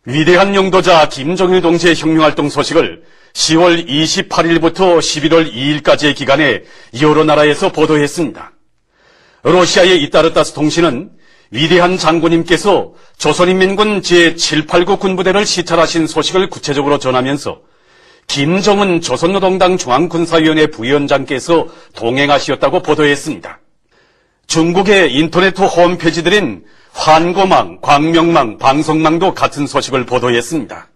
위대한 용도자 김정일 동지의 혁명활동 소식을 10월 28일부터 11월 2일까지의 기간에 여러 나라에서 보도했습니다. 러시아의 이따르타스 통신은 위대한 장군님께서 조선인민군 제789 군부대를 시찰하신 소식을 구체적으로 전하면서 김정은 조선노동당 중앙군사위원회 부위원장께서 동행하시었다고 보도했습니다. 중국의 인터넷 홈페이지들인 환고망, 광명망, 방송망도 같은 소식을 보도했습니다.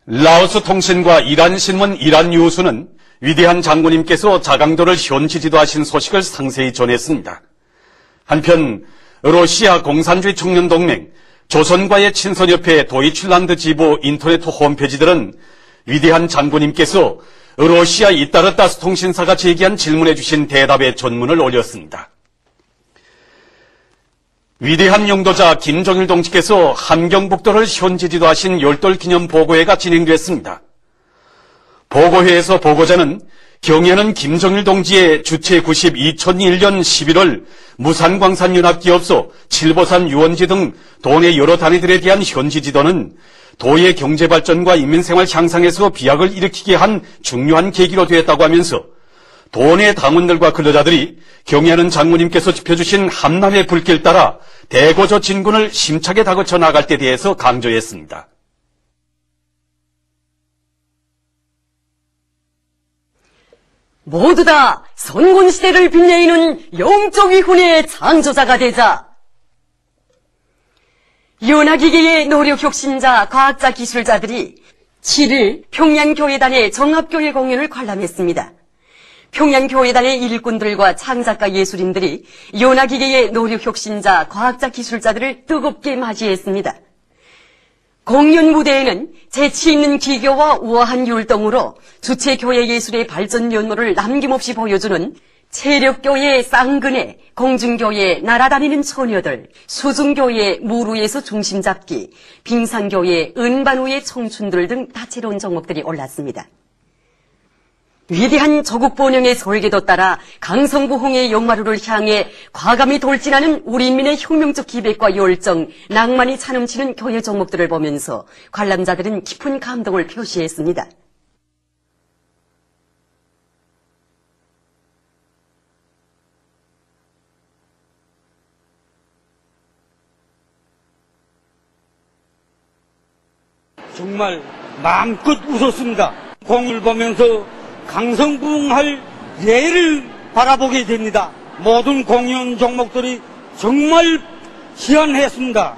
라오스 통신과 이란 신문 이란 뉴스는 위대한 장군님께서 자강도를 현지 지도하신 소식을 상세히 전했습니다. 한편 러시아 공산주의 청년동맹, 조선과의 친선협회 도이칠란드 지부 인터넷 홈페이지들은 위대한 장군님께서 러시아 이따르타스 통신사가 제기한 질문에 주신 대답의 전문을 올렸습니다. 위대한 용도자 김정일 동지께서 함경북도를 현지 지도하신 열돌 기념 보고회가 진행됐습니다. 보고회에서 보고자는 경애하는 김정일 동지의 주체 90 2001년 11월 무산광산연합기업소, 칠보산 유원지 등 동해 여러 단위들에 대한 현지 지도는 도의 경제발전과 인민생활 향상에서 비약을 일으키게 한 중요한 계기로 되었다고 하면서 도내 당원들과 근로자들이 경애하는 장군님께서 짚어주신 함남의 불길 따라 대고조 진군을 심차게 다그쳐 나갈 때 대해서 강조했습니다. 모두 다 선군시대를 빛내이는 영적 위훈의 창조자가 되자 연합기계의 노력 혁신자, 과학자, 기술자들이 7일 평양교회단의 정합교회 공연을 관람했습니다. 평양교회단의 일꾼들과 창작가 예술인들이 연합기계의 노력 혁신자, 과학자, 기술자들을 뜨겁게 맞이했습니다. 공연 무대에는 재치 있는 기교와 우아한 율동으로 주체교회 예술의 발전 면모를 남김없이 보여주는 체력교회 쌍근해, 공중교회 날아다니는 처녀들, 수중교회 무루에서 중심 잡기, 빙상교회 은반우의 청춘들 등 다채로운 종목들이 올랐습니다. 위대한 조국 번영의 설계도 따라 강성부홍의 용마루를 향해 과감히 돌진하는 우리 인민의 혁명적 기백과 열정, 낭만이 차넘치는 교회 종목들을 보면서 관람자들은 깊은 감동을 표시했습니다. 정말 마음껏 웃었습니다. 공을 보면서 강성부흥할 예를 바라보게 됩니다. 모든 공연 종목들이 정말 희한했습니다.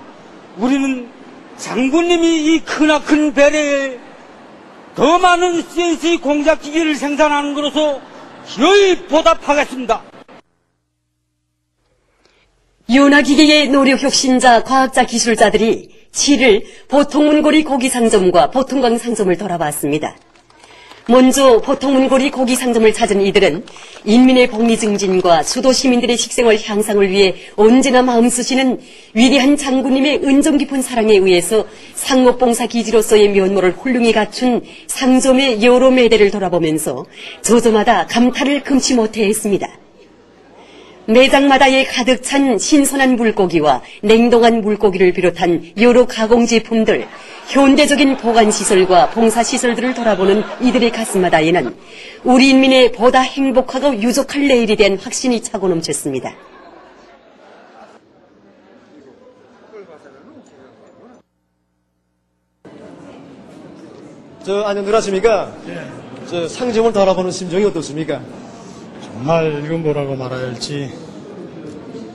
우리는 장군님이 이 크나큰 배려에 더 많은 CNC 공작기기를 생산하는 것으로서 기어이 보답하겠습니다. 연합기계의 노력 혁신자, 과학자, 기술자들이 7일 보통문고리 고기상점과 보통강 상점을 돌아봤습니다. 먼저 보통문고리 고기상점을 찾은 이들은 인민의 복리 증진과 수도 시민들의 식생활 향상을 위해 언제나 마음 쓰시는 위대한 장군님의 은정 깊은 사랑에 의해서 상업봉사 기지로서의 면모를 훌륭히 갖춘 상점의 여러 매대를 돌아보면서 저저마다 감탄을 금치 못해 했습니다. 매장마다에 가득 찬 신선한 물고기와 냉동한 물고기를 비롯한 여러 가공 제품들, 현대적인 보관시설과 봉사시설들을 돌아보는 이들의 가슴마다에는 우리 인민의 보다 행복하고 유족할 내일에 대한 확신이 차고 넘쳤습니다. 안녕하십니까? 네. 상점을 돌아보는 심정이 어떻습니까? 정말 이건 뭐라고 말해야 할지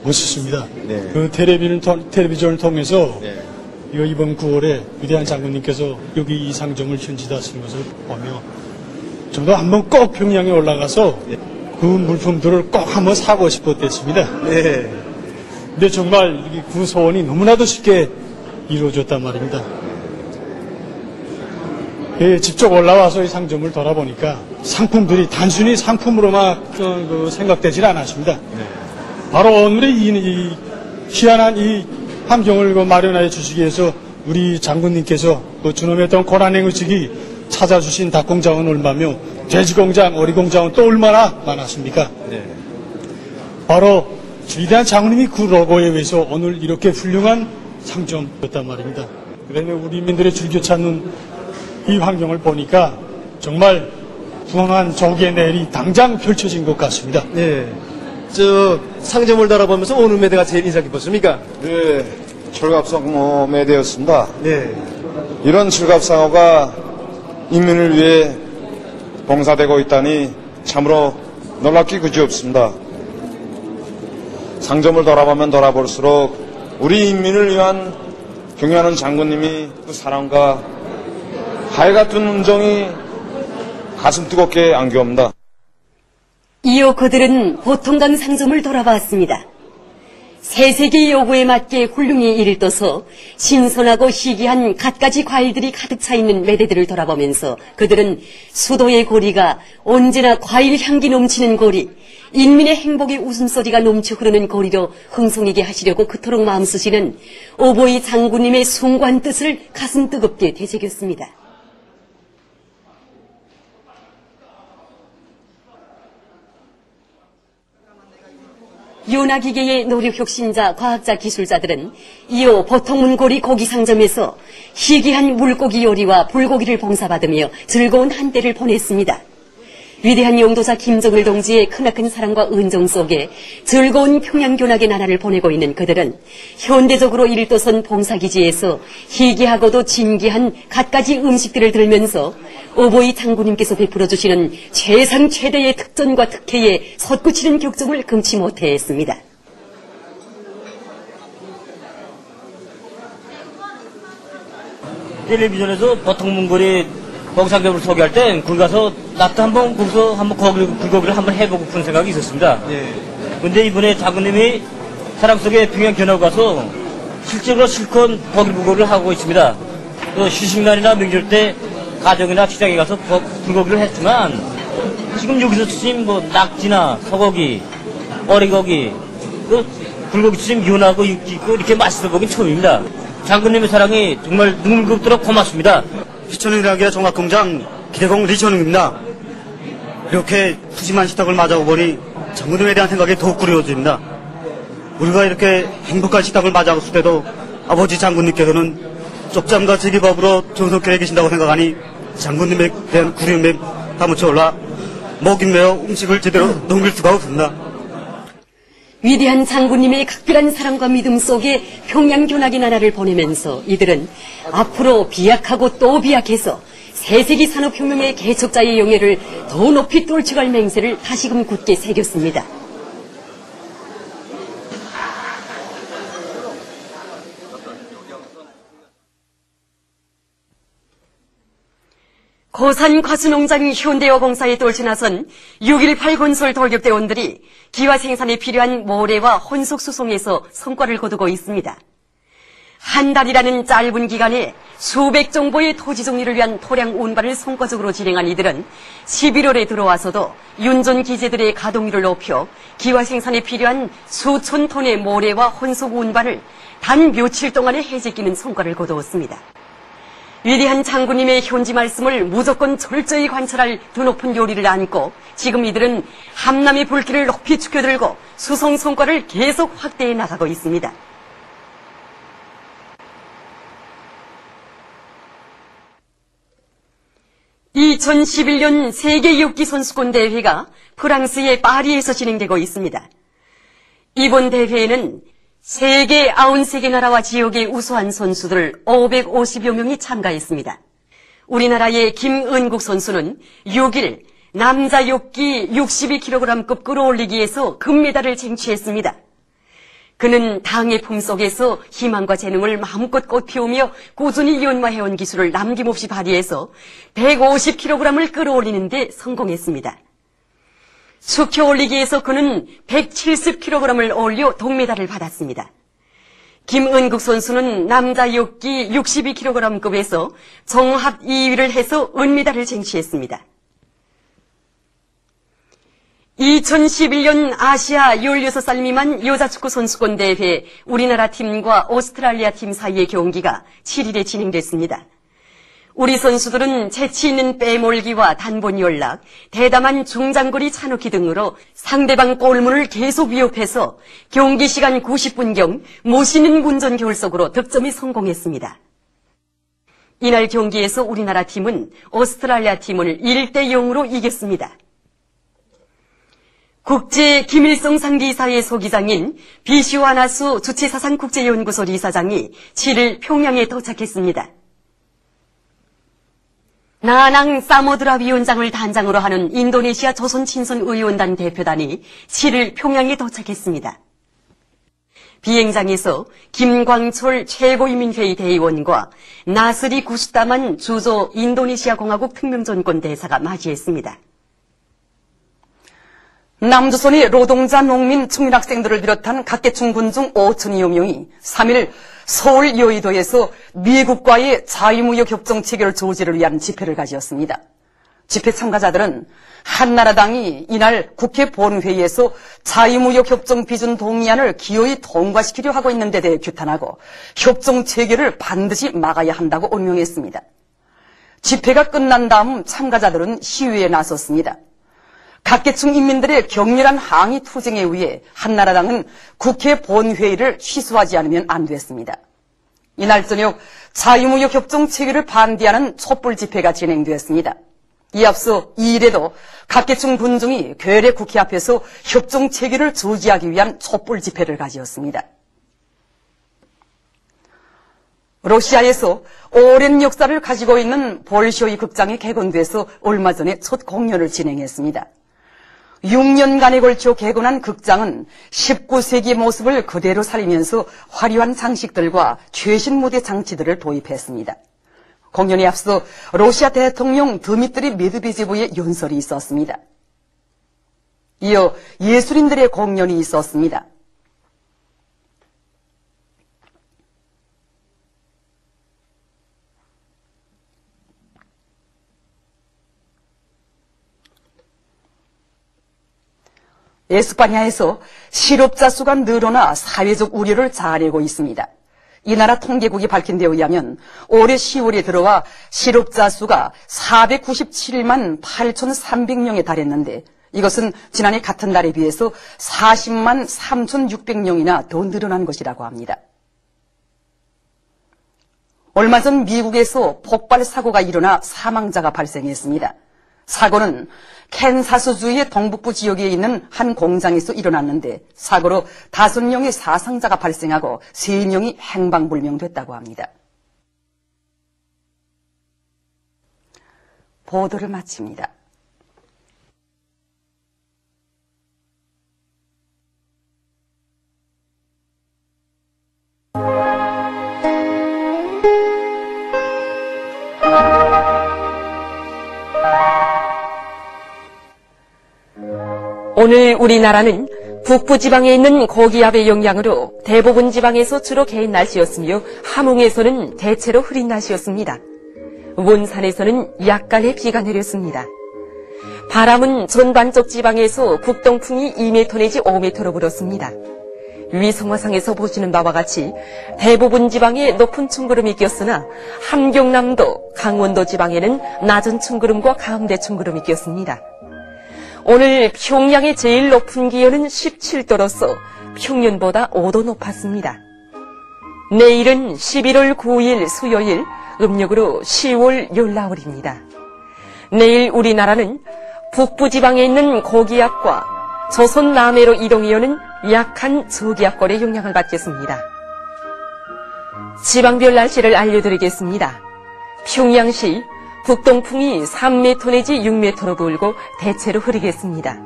멋있습니다. 네. 그 텔레비전을 통해서 네. 이번 9월에 위대한 장군님께서 여기 이 상점을 현지하신 것을 보며 저도 한번 꼭 평양에 올라가서 네. 그 물품들을 꼭 한번 사고 싶었댔습니다. 네. 근데 정말 그 소원이 너무나도 쉽게 이루어졌단 말입니다. 직접 올라와서 이 상점을 돌아보니까 상품들이 단순히 상품으로만 생각되질 않았습니다. 네. 바로 오늘의 이 희한한 이 환경을 마련하여 주시기 위해서 우리 장군님께서 준엄했던 고난행의식이 찾아주신 닭공장은 얼마며 돼지공장, 오리공장은 또 얼마나 많았습니까? 네. 바로 위대한 장군님이 그 로고에 의해서 오늘 이렇게 훌륭한 상점이었단 말입니다. 그다음에 우리 인민들의 즐겨 찾는 이 환경을 보니까 정말 부강한 조개 내일이 당장 펼쳐진 것 같습니다. 네. 상점을 달아보면서 어느 매대가 제일 인상 깊었습니까? 네, 철갑상어 매대였습니다. 네. 이런 철갑상어가 인민을 위해 봉사되고 있다니 참으로 놀랍기 그지없습니다. 상점을 돌아보면 돌아볼수록 우리 인민을 위한 경영하는 장군님이 그 사랑과 하늘 같은 음정이 가슴 뜨겁게 안겨옵니다. 이어 그들은 보통강 상점을 돌아봤습니다. 세세기 요구에 맞게 훌륭히 일을 떠서 신선하고 희귀한 갖가지 과일들이 가득 차 있는 매대들을 돌아보면서 그들은 수도의 고리가 언제나 과일 향기 넘치는 고리, 인민의 행복의 웃음소리가 넘쳐 흐르는 고리로 흥성이게 하시려고 그토록 마음쓰시는 오보이 장군님의 숭고한 뜻을 가슴 뜨겁게 되새겼습니다. 요나기계의 노력 혁신자, 과학자, 기술자들은 이후 보통문고리 고기상점에서 희귀한 물고기 요리와 불고기를 봉사받으며 즐거운 한때를 보냈습니다. 위대한 용도자 김정일 동지의 크나큰 사랑과 은정 속에 즐거운 평양교락의 나날을 보내고 있는 그들은 현대적으로 일떠선 봉사기지에서 희귀하고도 진귀한 갖가지 음식들을 들면서 오보이 장군님께서 베풀어 주시는 최상 최대의 특전과 특혜에 솟구치는 격정을 금치 못해 했습니다. 텔레비전에서 보통문고리 거기상점을 소개할 때 거기 가서 나도 한번 거기서 한번 불고기를 한번 해보고 그런 생각이 있었습니다. 근데 이번에 장군님이 사랑 속에 평양 견학 가서 실제로 실컷 불고기를 하고 있습니다. 또 휴식날이나 명절 때 가정이나 시장에 가서 불고기를 했지만 지금 여기서 주신 뭐 낙지나 소고기, 어리고기, 그 불고기 주신 윤하고 육지 있고 이렇게 맛있어 보긴 처음입니다. 장군님의 사랑이 정말 눈물겹도록 고맙습니다. 희천은학의 종합공장 기대공 리천웅입니다. 이렇게 푸짐한 식탁을 맞아보니 장군님에 대한 생각이 더욱 그리워집니다. 우리가 이렇게 행복한 식탁을 맞아봤을 때도 아버지 장군님께서는 쪽잠과 제기법으로 정성껏 계신다고 생각하니 장군님에 대한 그리움에 사무쳐 올라 목이 메어 음식을 제대로 넘길 수가 없습니다. 위대한 장군님의 각별한 사랑과 믿음 속에 평양교락의 나라를 보내면서 이들은 앞으로 비약하고 또 비약해서 세세기 산업혁명의 개척자의 영예를 더 높이 떨쳐갈 맹세를 다시금 굳게 새겼습니다. 고산 과수농장 현대화공사에 떨쳐나선 6.18 건설 돌격대원들이 기와 생산에 필요한 모래와 혼속 수송에서 성과를 거두고 있습니다. 한 달이라는 짧은 기간에 수백 정보의 토지 정리를 위한 토량 운반을 성과적으로 진행한 이들은 11월에 들어와서도 윤전 기재들의 가동률을 높여 기와 생산에 필요한 수천 톤의 모래와 혼속 운반을 단 며칠 동안에 해제끼는 성과를 거두었습니다. 위대한 장군님의 현지 말씀을 무조건 철저히 관찰할 드높은 요리를 안고 지금 이들은 함남의 불길을 높이 축여들고 수송 성과를 계속 확대해 나가고 있습니다. (2011년) 세계 육기 선수권 대회가 프랑스의 파리에서 진행되고 있습니다. 이번 대회에는 세계 93개 나라와 지역의 우수한 선수들 550여 명이 참가했습니다. 우리나라의 김은국 선수는 6일 남자 욕기 62kg급 끌어올리기에서 금메달을 쟁취했습니다. 그는 당의 품속에서 희망과 재능을 마음껏 꽃피우며 꾸준히 연마해온 기술을 남김없이 발휘해서 150kg을 끌어올리는 데 성공했습니다. 숙혀 올리기에서 그는 170kg을 올려 동메달을 받았습니다. 김은국 선수는 남자 욕기 62kg급에서 종합 2위를 해서 은메달을 쟁취했습니다. 2011년 아시아 16살 미만 여자축구 선수권 대회 우리나라 팀과 오스트랄리아 팀 사이의 경기가 7일에 진행됐습니다. 우리 선수들은 재치 있는 빼몰기와 단본 연락, 대담한 중장거리 차놓기 등으로 상대방 골문을 계속 위협해서 경기 시간 90분경 멋있는 문전 결석으로 득점에 성공했습니다. 이날 경기에서 우리나라 팀은 오스트랄리아 팀을 1대0으로 이겼습니다. 국제 김일성 상기사회 소기장인 비슈와나수 주체사상 국제연구소 이사장이 7일 평양에 도착했습니다. 나낭 사모드라 위원장을 단장으로 하는 인도네시아 조선친선의원단 대표단이 7일 평양에 도착했습니다. 비행장에서 김광철 최고인민회의 대의원과 나스리 구스타만 주조 인도네시아 공화국 특명전권 대사가 맞이했습니다. 남조선이 노동자, 농민, 청년학생들을 비롯한 각계층 군중 5천여 명이 3일 서울 여의도에서 미국과의 자유무역 협정 체결 조치를 위한 집회를 가지었습니다. 집회 참가자들은 한나라당이 이날 국회 본회의에서 자유무역 협정 비준 동의안을 기어이 통과시키려 하고 있는 데 대해 규탄하고 협정 체결을 반드시 막아야 한다고 언명했습니다. 집회가 끝난 다음 참가자들은 시위에 나섰습니다. 각계층 인민들의 격렬한 항의 투쟁에 의해 한나라당은 국회 본회의를 취소하지 않으면 안 됐습니다. 이날 저녁 자유무역 협정 체결을 반대하는 촛불 집회가 진행되었습니다. 이에 앞서 2일에도 각계층 군중이 괴뢰 국회 앞에서 협정 체결을 저지하기 위한 촛불 집회를 가지었습니다. 러시아에서 오랜 역사를 가지고 있는 볼쇼이 극장이 개건돼서 얼마 전에 첫 공연을 진행했습니다. 6년간에 걸쳐 개건한 극장은 19세기의 모습을 그대로 살리면서 화려한 장식들과 최신 무대 장치들을 도입했습니다. 공연에 앞서 러시아 대통령 드미트리 메드베제브의 연설이 있었습니다. 이어 예술인들의 공연이 있었습니다. 에스파냐에서 실업자 수가 늘어나 사회적 우려를 자아내고 있습니다. 이 나라 통계국이 밝힌 데 의하면 올해 10월에 들어와 실업자 수가 497만 8,300명에 달했는데 이것은 지난해 같은 달에 비해서 40만 3,600명이나 더 늘어난 것이라고 합니다. 얼마 전 미국에서 폭발 사고가 일어나 사망자가 발생했습니다. 사고는 캔사스주의 동북부 지역에 있는 한 공장에서 일어났는데 사고로 5명의 사상자가 발생하고 3명이 행방불명됐다고 합니다. 보도를 마칩니다. 오늘 우리나라는 북부지방에 있는 고기압의 영향으로 대부분 지방에서 주로 개인 날씨였으며 함흥에서는 대체로 흐린 날씨였습니다. 원산에서는 약간의 비가 내렸습니다. 바람은 전반적 지방에서 북동풍이 2m 내지 5m로 불었습니다. 위성화상에서 보시는 바와 같이 대부분 지방에 높은 충구름이 꼈으나 함경남도, 강원도 지방에는 낮은 충구름과 가운데 충구름이 꼈습니다. 오늘 평양의 제일 높은 기온은 17도로서 평년보다 5도 높았습니다. 내일은 11월 9일 수요일, 음력으로 10월 열나흘입니다. 내일 우리나라는 북부지방에 있는 고기압과 조선 남해로 이동해오는 약한 저기압골의 영향을 받겠습니다. 지방별 날씨를 알려드리겠습니다. 평양시 북동풍이 3m 내지 6m로 불고 대체로 흐리겠습니다.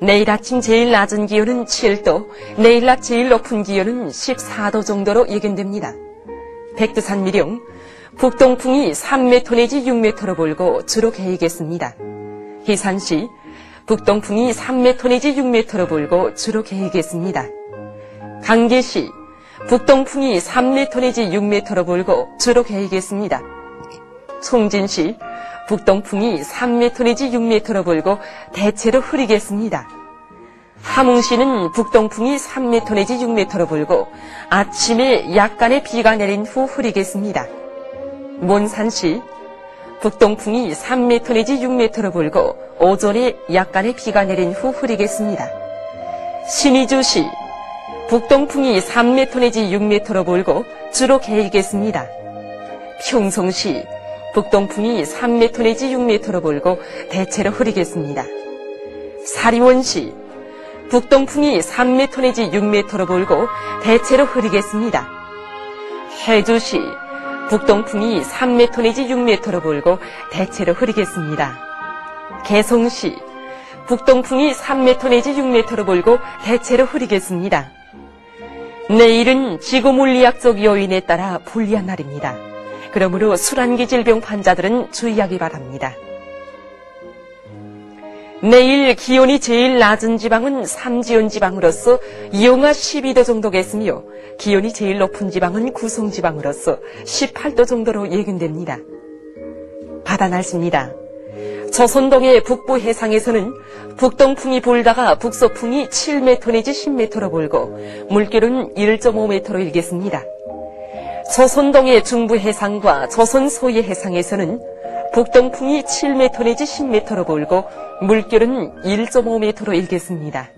내일 아침 제일 낮은 기온은 7도, 내일 낮 제일 높은 기온은 14도 정도로 예견됩니다. 백두산 미령, 북동풍이 3m 내지 6m로 불고 주로 개이겠습니다. 희산시, 북동풍이 3m 내지 6m로 불고 주로 개이겠습니다. 강계시, 북동풍이 3m 내지 6m로 불고 주로 개이겠습니다. 송진시, 북동풍이 3m 내지 6m로 불고 대체로 흐리겠습니다. 함흥시는 북동풍이 3m 내지 6m로 불고 아침에 약간의 비가 내린 후 흐리겠습니다. 몬산시, 북동풍이 3m 내지 6m로 불고 오전에 약간의 비가 내린 후 흐리겠습니다. 신의주시, 북동풍이 3m 내지 6m로 불고 주로 개이겠습니다. 평송시 북동풍이 3m 내지 6m로 불고 대체로 흐리겠습니다. 사리원시 북동풍이 3m 내지 6m로 불고 대체로 흐리겠습니다. 해주시 북동풍이 3m 내지 6m로 불고 대체로 흐리겠습니다. 개성시 북동풍이 3m 내지 6m로 불고 대체로 흐리겠습니다. 내일은 지구물리학적 요인에 따라 불리한 날입니다. 그러므로 술환기 질병 환자들은 주의하기 바랍니다. 내일 기온이 제일 낮은 지방은 삼지연 지방으로서 영하 12도 정도겠으며 기온이 제일 높은 지방은 구성 지방으로서 18도 정도로 예견됩니다. 바다 날씨입니다. 조선동해 북부 해상에서는 북동풍이 불다가 북서풍이 7m 내지 10m로 불고 물결은 1.5m로 일겠습니다. 조선동해 중부 해상과 조선 소해 해상에서는 북동풍이 7m 내지 10m로 불고 물결은 1.5m로 일겠습니다.